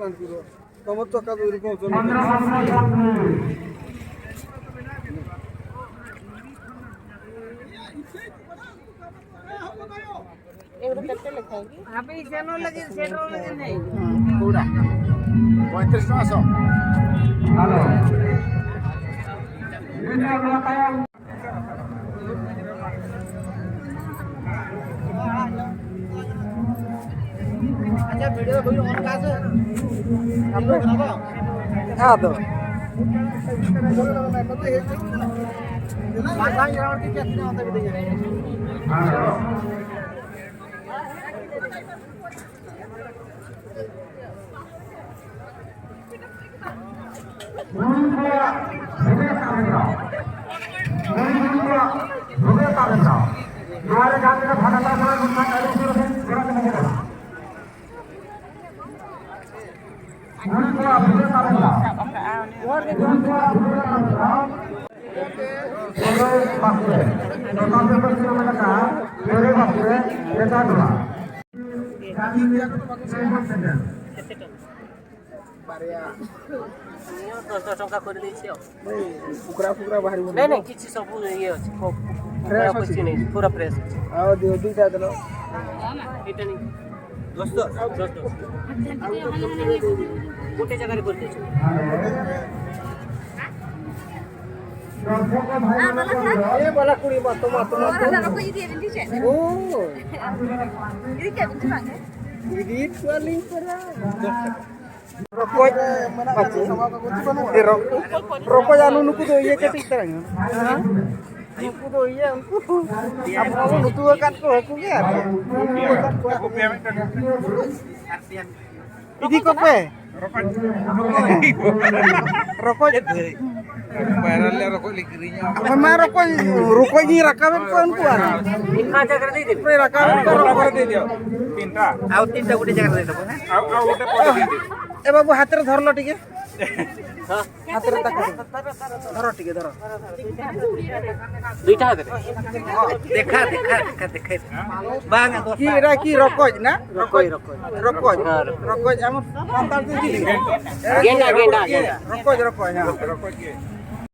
Plan করো তোমার চকা তৈরি করছো এগুলো কেটে লেখা কি আপনি কেন লাগে সেটা লাগে নাই কোড়া 35 টাকা সব হ্যালো এটা মাথায় আচ্ছা ভিডিও কই অন কাজ আপনি বানাবো হ্যাঁ তো ভাই আমার কি কেটে হতে দিবে হ্যালো দশ টଙ୍କା করে ଦେଇଛି ଆଉ ଫୁକରା ଫୁକରା ବାହାରିବ ନାଇଁ ନାଇଁ କିଛି ସବୁ ଇଏ ଅଛି କିଛି ନାହିଁ ପୁରା ଫ୍ରେଶ୍ ଅଛି ଆଉ ଦିଅ ଦୁଇଟା ଦେଲ ଏଇଟା ନେଇ ଦଶ ଗୋଟେ ଜାଗାରେ କରିଦେଇଛୁ ଏ ବାଲା କୁড়ি মাত্র মাত্র ও ইডিট ওয়ালিং করা রকজ বাচ্চা এ রকজ আলু নুকু তো ইয়ে কেটে तरंग हां নুকু তো ইয়ে উनको আপको নুতু কাট को हकु के यार इदी को पे rokoj Viral ya rokok likirinya. memang rokoj ni rakaban ko उनको यार इतना जगह दे दे pre rakaban ko Berapa de dia? Tinta. ଆଉ ତିନିଟା ଗୋଟେ ଜାଗାରେ ଦେଇଦେବ Au udah pada de. ए बाबू हाथ रे धरलो टिके ହଁ हाथ रे तक धरो टिके धरो ଦୁଇଟା ହାତରେ ଦେଖା ଦେଖା ଦେଖା ଦେଖା ବାଙ୍ଗ কি এরা কি রকজ না রকজ রকজ রকজ হ্যাঁ, রকজ আমার সন্তান দিদি গেন্ডা গেন্ডা গেন্ডা রকজ রকজ হ্যাঁ Rokok ye.